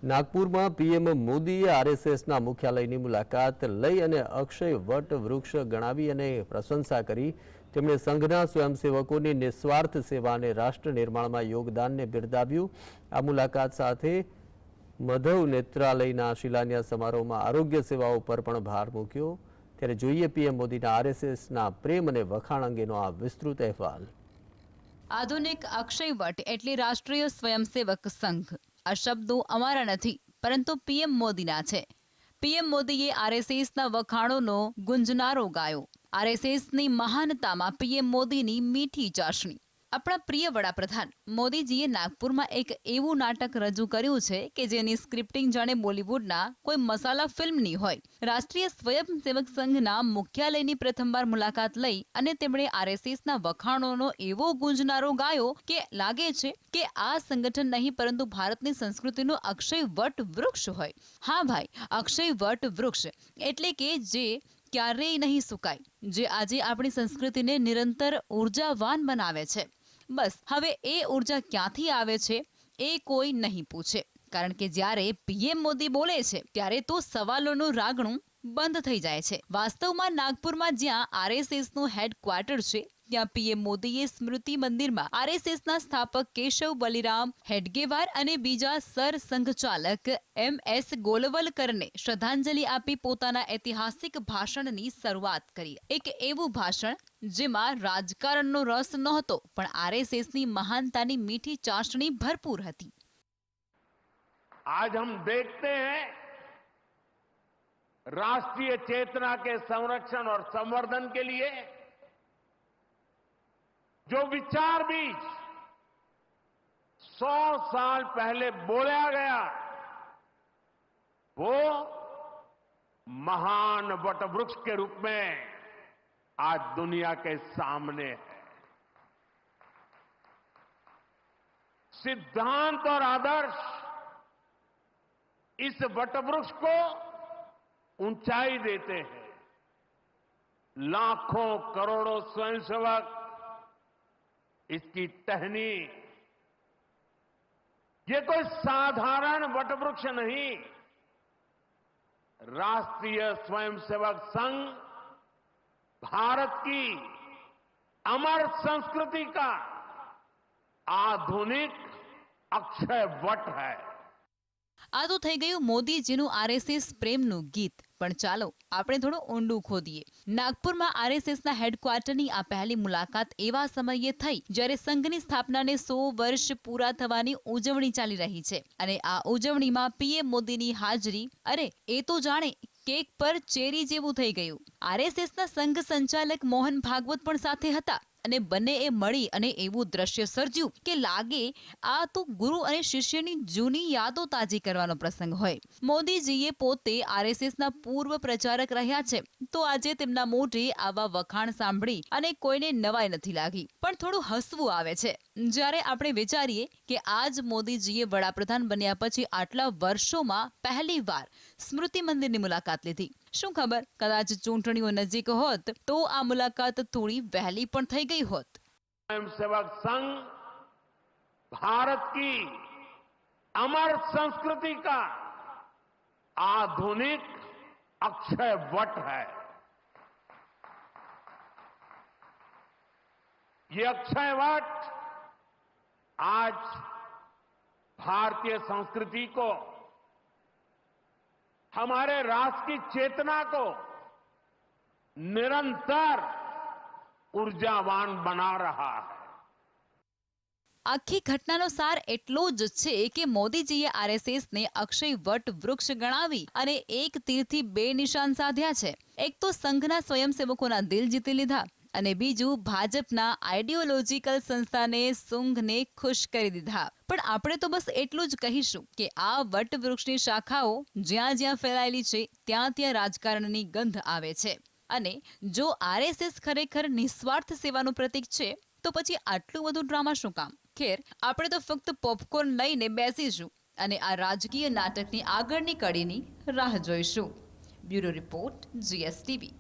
નાગપુરમાં પીએમ મોદીએ આરએસએસના મુખ્યાલયની મુલાકાત લઈ અને અક્ષય વટ વૃક્ષ ગણાવી અને પ્રશંસા કરી. તેમણે સંઘના સ્વયંસેવકોની નિસ્વાર્થ સેવા અને રાષ્ટ્ર નિર્માણમાં યોગદાનને બિરદાવ્યું. આ મુલાકાત સાથે મધવ નેત્રાલયના શિલાન્યાસ સમારોહમાં આરોગ્ય સેવાઓ પર પણ ભાર મૂક્યો. ત્યારે જોઈએ પીએમ મોદીના આરએસએસના પ્રેમ અને વખાણ અંગેનો આ વિસ્તૃત અહેવાલ. આધુનિક અક્ષય વટ એટલે રાષ્ટ્રીય સ્વયંસેવક સંઘ. આ શબ્દો અમારા નથી, પરંતુ પીએમ મોદીના છે. પીએમ મોદીએ આરએસએસના વખાણોનો ગુંજનારો ગાયો. આરએસએસની મહાનતામાં પીએમ મોદીની મીઠી ચાસણી. આપણા પ્રિય વડાપ્રધાન મોદીજીએ નાગપુરમાં એક એવું નાટક રજૂ કર્યું છે કે જેની સ્ક્રિપ્ટિંગ જાણે બોલિવૂડના કોઈ મસાલા ફિલ્મની હોય. રાષ્ટ્રીય સ્વયંસેવક સંઘના મુખ્યાલયની પ્રથમવાર મુલાકાત લઈ અને તેમણે આરએસએસના વખાણોનો એવો ગુંજનારો ગાયો કે લાગે છે કે આ સંગઠન નહીં પરંતુ ભારતની સંસ્કૃતિનું અક્ષય વટ વૃક્ષ હોય. હા ભાઈ, અક્ષય વટ વૃક્ષ એટલે કે જે ક્યારેય નહીં સુકાય, જે આજે આપણી સંસ્કૃતિને નિરંતર ઉર્જાવાન બનાવે છે. બસ હવે એ ઉર્જા ક્યાંથી આવે છે એ કોઈ નહીં પૂછે, કારણ કે જ્યારે પીએમ મોદી બોલે છે ત્યારે તો સવાલોનું રાગણું બંધ થઈ જાય છે. વાસ્તવમાં નાગપુરમાં જ્યાં આરએસએસનું હેડક્વાર્ટર છે ત્યાં પીએમ મોદીએ સ્મૃતિ મંદિરમાં આરએસએસના સ્થાપક કેશવ બલિરામ હેડગેવાર અને બીજા સર સંઘચાલક MS ગોલવલકરને શ્રદ્ધાંજલિ આપી પોતાના ઐતિહાસિક ભાષણની શરૂઆત કરી. એક એવું ભાષણ જેમાં રાજકારણનો રસ નહોતો, પણ આરએસએસની મહાનતાની મીઠી ચાસણી ભરપૂર હતી. आज हम देखते हैं राष्ट्रीय चेतना के संरक्षण और संवर्धन के लिए जो विचार बीज 100 साल पहले बोला गया वो महान वटवृक्ष के रूप में आज दुनिया के सामने है. सिद्धांत और आदर्श इस वटवृक्ष को ऊंचाई देते हैं. लाखों करोड़ों स्वयंसेवक इसकी टहनी, ये कोई साधारण वटवृक्ष नहीं, राष्ट्रीय स्वयंसेवक संघ भारत की अमर संस्कृति का आधुनिक अक्षय वट है. આ તો થઈ ગયું મોદીજીનું આરએસએસ પ્રેમનું ગીત. પણ ચાલો આપણે થોડું ઊંડું ખોદીએ. નાગપુરમાં આરએસએસના હેડક્વાર્ટરની આ પહેલી મુલાકાત એવા સમયે થઈ જ્યારે સંઘની સ્થાપનાને 100 વર્ષ પૂરા થવાની ઉજવણી ચાલી રહી છે. અને આ ઉજવણીમાં પીએમ મોદીની હાજરી, અરે એ તો જાણે કેક પર ચેરી જેવું થઈ ગયું. આરએસએસના સંઘ સંચાલક મોહન ભાગવત પણ સાથે હતા અને બંનેએ મળી અને એવું દ્રશ્ય સર્જ્યું કે લાગે આ તો ગુરુ અને શિષ્યની જૂની યાદો તાજી કરવાનો પ્રસંગ હોય. મોદીજીએ પોતે આરએસએસના પૂર્વ પ્રચારક રહ્યા છે, તો આજે તેમના મોઢે આવા વખાણ સાંભળી અને કોઈને નવાઈ નથી લાગી, પણ થોડું હસવું આવે છે જ્યારે આપણે વિચારીએ કે આજ મોદીજીએ વડાપ્રધાન બન્યા પછી આટલા વર્ષોમાં પહેલી વાર સ્મૃતિ મંદિરની મુલાકાત લીધી. શું ખબર, કદાચ ચૂંટણીઓ નજીક હોત તો આ મુલાકાત થોડી વહેલી પણ થઈ ગઈ હોત. स्वयंसेवक संघ भारत की अमर संस्कृति का आधुनिक अक्षय वट है. ये अक्षय वट आज भारतीय संस्कृति को, हमारे राष्ट्र की चेतना को निरंतर ऊर्जावान बना रहा है. આખી ઘટનાનો સાર એટલો જ છે કે મોદીજીએ આરએસએસને અક્ષય વટ વૃક્ષ ગણાવી અને એક તીરથી બે નિશાન સાધ્યા છે. એક તો સંઘના સ્વયંસેવકોના દિલ જીતી લીધા અને બીજું ભાજપના આઈડિયોલોજીકલ સંસ્થાને સૂંઘને ખુશ કરી દીધા. પણ આપણે તો બસ એટલું જ કહીશું કે આ વટવૃક્ષની શાખાઓ જ્યાં જ્યાં ફેલાયેલી છે ત્યાં ત્યાં રાજકારણની ગંધ આવે છે. અને જો આરએસએસ ખરેખર નિસ્વાર્થ સેવાનું પ્રતીક છે તો પછી આટલું બધું ડ્રામા શું કામ? ખેર, આપણે તો ફક્ત પોપકોર્ન લઈને બેસીશું અને આ રાજકીય નાટકની આગળની કડીની રાહ જોઈશું. Bureau report, GSTV.